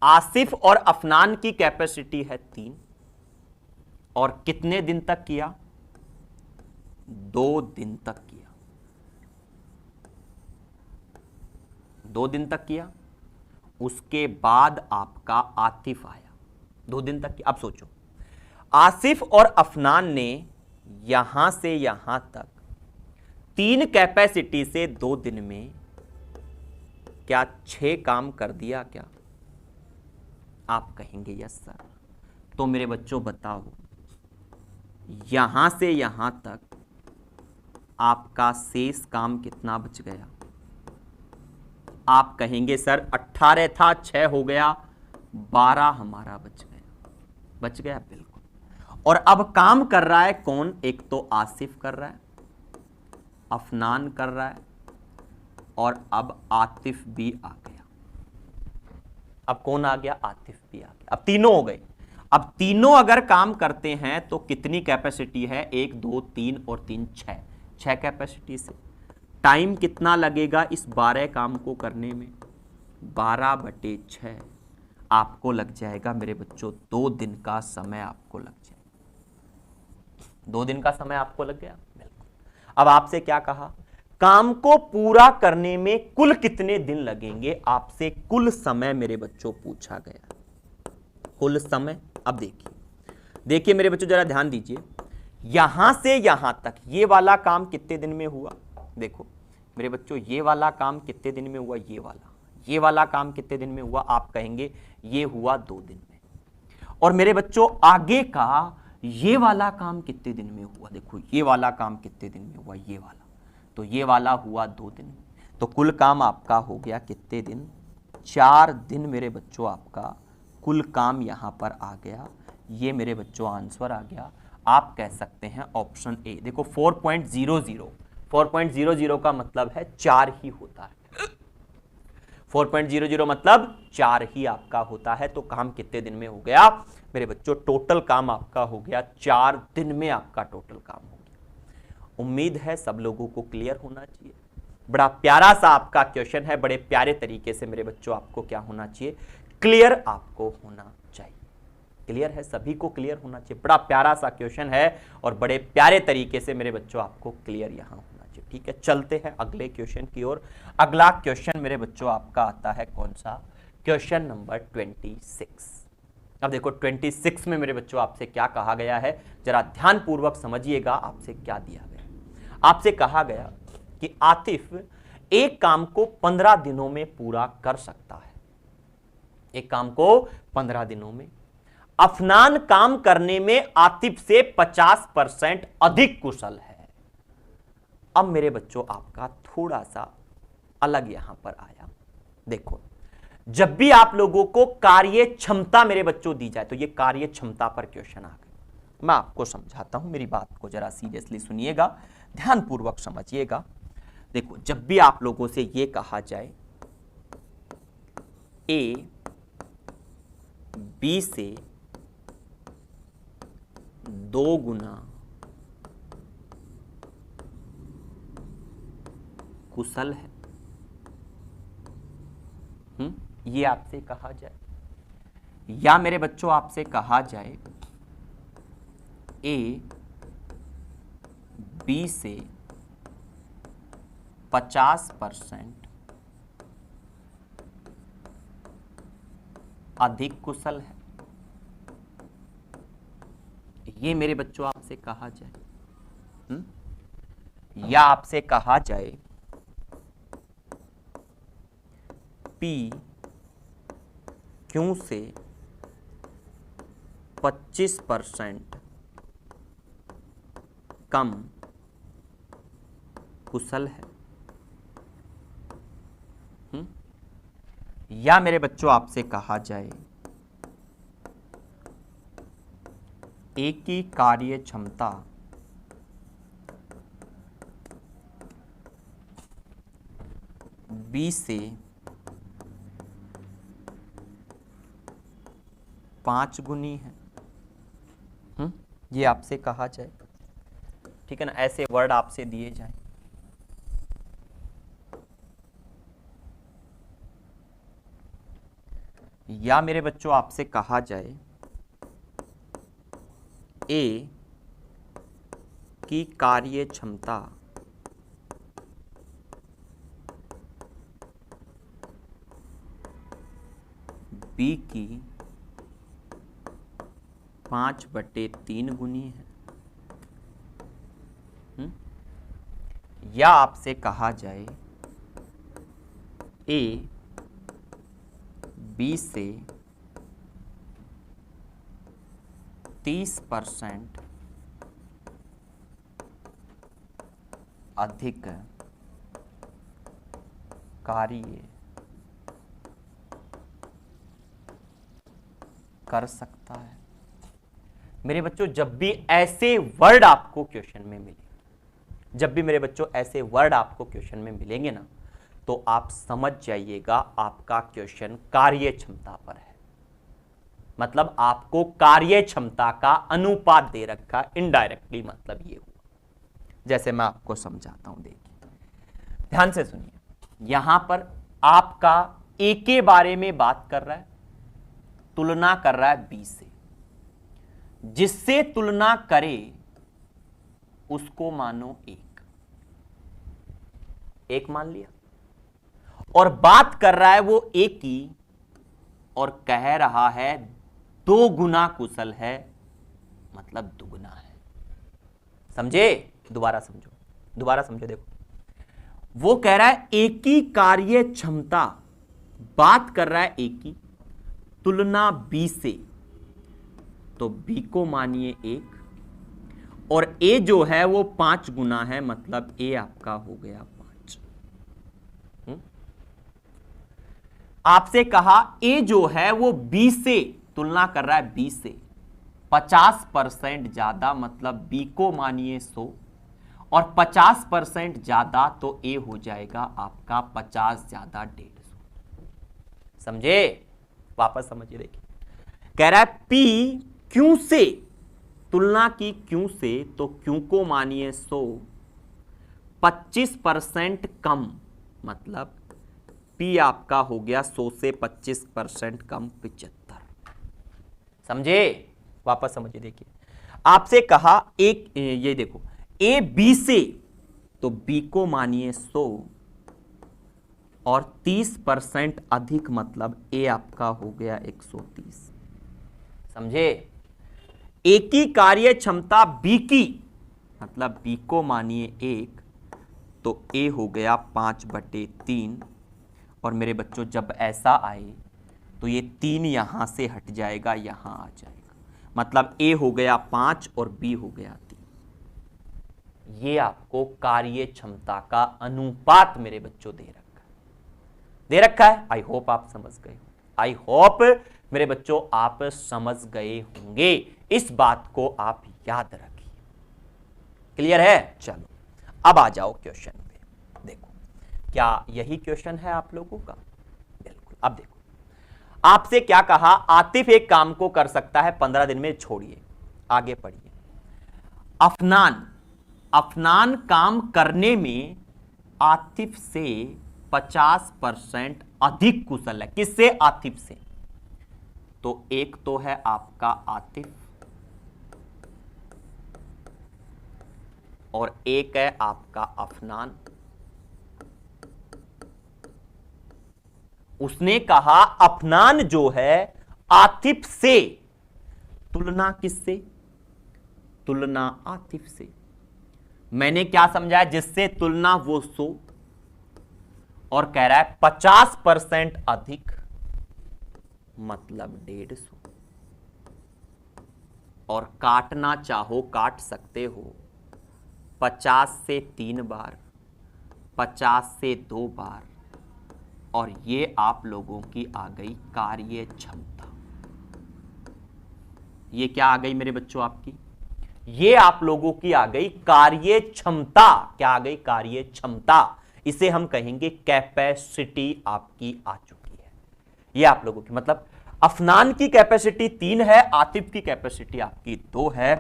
आसिफ और अफनान की कैपेसिटी है 3 और कितने दिन तक किया? 2 दिन तक किया। 2 दिन तक किया। उसके बाद आपका आतिफ आया। 2 दिन तक किया। अब सोचो आसिफ और अफनान ने यहां से यहां तक 3 कैपेसिटी से 2 दिन में क्या 6 काम कर दिया क्या? आप कहेंगे यस सर। तो मेरे बच्चों बताओ यहां से यहां तक आपका शेष काम कितना बच गया? आप कहेंगे सर 18 था, 6 हो गया, 12 हमारा बच गया। बिल्कुल। और अब काम कर रहा है कौन? एक तो आसिफ कर रहा है, अफनान कर रहा है, और अब आतिफ भी आ गया। अब कौन आ गया? आतिफ भी आ गया। अब तीनों हो गए। अब तीनों अगर काम करते हैं तो कितनी कैपेसिटी है? 1, 2, 3 और 3 6 कैपेसिटी से टाइम कितना लगेगा इस 12 काम को करने में? 12/6 आपको लग जाएगा मेरे बच्चों। 2 दिन का समय आपको लग जाएगा। 2 दिन का समय आपको लग गया। बिल्कुल। अब आपसे क्या कहा? काम को पूरा करने में कुल कितने दिन लगेंगे, आपसे कुल समय मेरे बच्चों पूछा गया। कुल समय, अब देखिए मेरे बच्चों जरा ध्यान दीजिए, यहां से यहां तक ये वाला काम कितने दिन में हुआ। देखो मेरे बच्चों ये वाला काम कितने दिन में हुआ, ये वाला काम कितने दिन में हुआ, आप कहेंगे ये हुआ 2 दिन में। और मेरे बच्चों आगे का ये वाला काम कितने दिन में हुआ, देखो ये वाला काम कितने दिन में हुआ, ये वाला, तो ये वाला हुआ 2 दिन में। तो कुल काम आपका हो गया कितने दिन, 4 दिन मेरे बच्चों आपका कुल काम यहां पर आ गया। ये मेरे बच्चों आंसर आ गया। आप कह सकते हैं ऑप्शन ए। देखो 4.00 का मतलब है 4 ही होता है। 4.00 मतलब 4 ही आपका होता है। तो काम कितने दिन में हो गया मेरे बच्चों, टोटल काम आपका हो गया 4 दिन में आपका टोटल काम हो गया। उम्मीद है सब लोगों को क्लियर होना चाहिए। बड़ा प्यारा सा आपका क्वेश्चन है, बड़े प्यारे तरीके से मेरे बच्चों आपको क्या होना चाहिए, क्लियर आपको होना चाहिए। क्लियर है, सभी को क्लियर होना चाहिए। बड़ा प्यारा सा क्वेश्चन है और बड़े प्यारे तरीके से मेरे बच्चों आपको क्लियर यहां होना चाहिए। ठीक है, चलते हैं अगले क्वेश्चन की ओर। अगला क्वेश्चन मेरे बच्चों आपका आता है कौन सा, क्वेश्चन नंबर 26। अब देखो 26 में मेरे बच्चों आपसे क्या कहा गया है, जरा ध्यान पूर्वक समझिएगा। आपसे क्या दिया गया, आपसे कहा गया कि आतिफ एक काम को 15 दिनों में पूरा कर सकता है। एक काम को 15 दिनों में। अफनान काम करने में आतिफ से 50% अधिक कुशल है। अब मेरे बच्चों आपका थोड़ा सा अलग यहां पर आया। देखो जब भी आप लोगों को कार्य क्षमता मेरे बच्चों दी जाए, तो ये कार्य क्षमता पर क्वेश्चन आ गया। मैं आपको समझाता हूं, मेरी बात को जरा सीरियसली सुनिएगा, ध्यानपूर्वक समझिएगा। देखो जब भी आप लोगों से ये कहा जाए ए बी से 2 गुना कुशल है, ये आपसे कहा जाए, या मेरे बच्चों आपसे कहा जाए ए बी से 50% अधिक कुशल है, ये मेरे बच्चों आपसे कहा जाए। या आपसे कहा जाए पी क्यू से 25% कम कुशल है। या मेरे बच्चों आपसे कहा जाए ए की कार्य क्षमता बी से 5 गुनी है। ये आपसे कहा जाए, ठीक है ना, ऐसे वर्ड आपसे दिए जाएं। या मेरे बच्चों आपसे कहा जाए ए की कार्य क्षमता बी की 5/3 गुनी है। या आपसे कहा जाए ए बी से 30% अधिक कार्य कर सकता है। मेरे बच्चों जब भी ऐसे वर्ड आपको क्वेश्चन में मिले, जब भी मेरे बच्चों ऐसे वर्ड आपको क्वेश्चन में मिलेंगे ना, तो आप समझ जाइएगा आपका क्वेश्चन कार्य क्षमता पर है। मतलब आपको कार्य क्षमता का अनुपात दे रखा, इनडायरेक्टली मतलब ये हुआ। जैसे मैं आपको समझाता हूं, देखिए ध्यान से सुनिए। यहां पर आपका ए के बारे में बात कर रहा है, तुलना कर रहा है बी से। जिससे तुलना करे उसको मानो 1। एक मान लिया, और बात कर रहा है वो एक की, और कह रहा है 2 गुना कुशल है, मतलब दुगुना है। समझे? दोबारा समझो, दोबारा समझो। देखो, वो कह रहा है एक की कार्य क्षमता, बात कर रहा है एक की, तुलना बी से, तो बी को मानिए 1, और ए जो है वो 5 गुना है, मतलब ए आपका हो गया 5। आपसे कहा ए जो है वो बी से तुलना कर रहा है, बी से 50% ज्यादा, मतलब बी को मानिए 100, और 50% ज्यादा तो ए हो जाएगा आपका 50 ज्यादा 150। समझे? वापस समझिए, देखिए कह रहा है पी क्यू से तुलना की क्यू से, तो क्यू को मानिए 100, 25% कम, मतलब पी आपका हो गया 100 से 25% कम 75। समझे? वापस समझिए, देखिए आपसे कहा एक, ये देखो ए बी से, तो बी को मानिए 100 और 30% अधिक, मतलब ए आपका हो गया 130। समझे? ए की कार्य क्षमता बी की, मतलब बी को मानिए 1, तो ए हो गया 5/3। और मेरे बच्चों जब ऐसा आए तो ये 3 यहां से हट जाएगा, यहां आ जाएगा, मतलब ए हो गया 5 और बी हो गया 3। ये आपको कार्य क्षमता का अनुपात मेरे बच्चों दे रखा है। आई होप आप समझ गए, आई होप मेरे बच्चों आप समझ गए होंगे। इस बात को आप याद रखिए। क्लियर है? चलो अब आ जाओ क्वेश्चन पे। देखो, क्या यही क्वेश्चन है आप लोगों का? बिल्कुल। अब देखो, आपसे क्या कहा, आतिफ एक काम को कर सकता है 15 दिन में, छोड़िए, आगे पढ़िए। अफनान काम करने में आतिफ से 50% अधिक कुशल है। किससे? आतिफ से। तो एक तो है आपका आतिफ, और एक है आपका अफनान। उसने कहा अफनान जो है आतिफ से, तुलना किससे? तुलना आतिफ से। मैंने क्या समझाया? जिससे तुलना वो 100, और कह रहा है 50% अधिक, मतलब 150। और काटना चाहो काट सकते हो, 50 से 3 बार, 50 से 2 बार, और ये आप लोगों की आ गई कार्य क्षमता। ये क्या आ गई मेरे बच्चों आपकी? ये आप लोगों की आ गई कार्य क्षमता। क्या आ गई? कार्य क्षमता। इसे हम कहेंगे कैपेसिटी आपकी आ चुकी है। ये आप लोगों की, मतलब अफनान की कैपेसिटी 3 है, आतिफ की कैपेसिटी आपकी 2 है।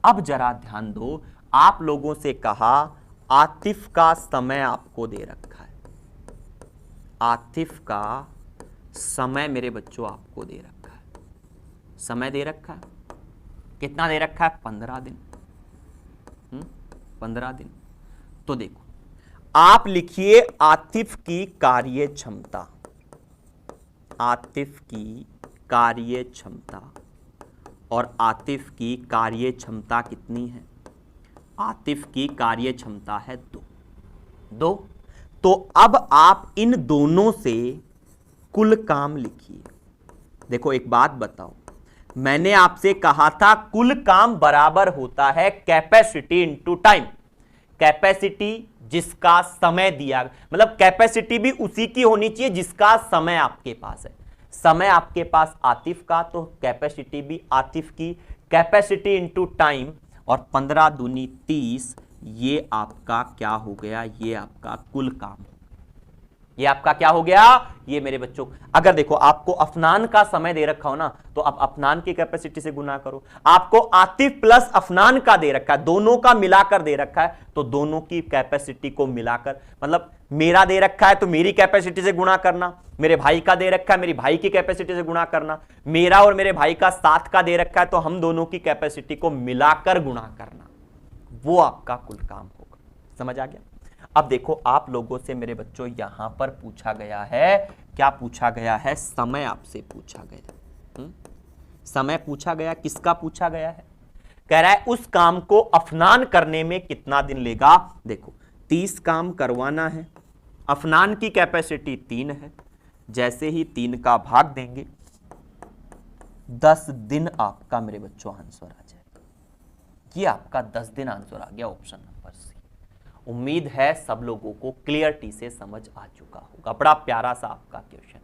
अब जरा ध्यान दो, आप लोगों से कहा आतिफ का समय आपको दे रखा है। आतिफ का समय मेरे बच्चों आपको दे रखा है। समय दे रखा है, कितना दे रखा है? 15 दिन। 15 दिन। तो देखो, आप लिखिए आतिफ की कार्य क्षमता। आतिफ की कार्य क्षमता, और आतिफ की कार्य क्षमता कितनी है? आतिफ की कार्य क्षमता है 2। तो अब आप इन दोनों से कुल काम लिखिए। देखो एक बात बताओ, मैंने आपसे कहा था कुल काम बराबर होता है कैपेसिटी इनटू टाइम। कैपेसिटी जिसका समय दिया, मतलब कैपेसिटी भी उसी की होनी चाहिए जिसका समय आपके पास है। समय आपके पास आतिफ का, तो कैपेसिटी भी आतिफ की। कैपेसिटी इनटू टाइम, और 15 दूनी 30, ये आपका क्या हो गया? ये आपका कुल काम। ये आपका क्या हो गया? ये मेरे बच्चों, अगर देखो आपको अफनान का समय दे रखा हो ना, तो आप अफनान की कैपेसिटी से गुना करो। आपको आतिफ प्लस अफनान का दे रखा है, दोनों का मिलाकर दे रखा है, तो दोनों की कैपेसिटी को मिलाकर, मतलब मेरा दे रखा है तो मेरी कैपेसिटी से गुणा करना, मेरे भाई का दे रखा है मेरी भाई की कैपेसिटी से गुणा करना, मेरा और मेरे भाई का 7 का दे रखा है तो हम दोनों की कैपेसिटी को मिलाकर गुणा करना, वो आपका कुल काम होगा। समझ आ गया? अब देखो आप लोगों से मेरे बच्चों यहां पर पूछा गया है, क्या पूछा गया है, समय आपसे पूछा गया। समय पूछा गया, किसका पूछा गया है, कह रहा है उस काम को अफनान करने में कितना दिन लेगा। देखो 30 काम करवाना है, अफनान की कैपेसिटी 3 है, जैसे ही 3 का भाग देंगे 10 दिन आपका मेरे बच्चों आंसर आ जाएगा। ये आपका 10 दिन आंसर आ गया, ऑप्शन नंबर सी। उम्मीद है सब लोगों को क्लियरिटी से समझ आ चुका होगा। बड़ा प्यारा सा आपका क्वेश्चन है।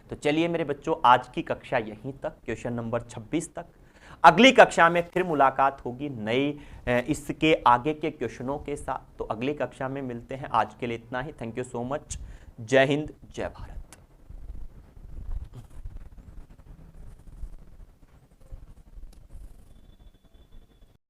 तो चलिए मेरे बच्चों आज की कक्षा यहीं तक, क्वेश्चन नंबर 26 तक। अगली कक्षा में फिर मुलाकात होगी नई इसके आगे के क्वेश्चनों के साथ। तो अगली कक्षा में मिलते हैं, आज के लिए इतना ही। Thank you so much. जय हिंद, जय भारत।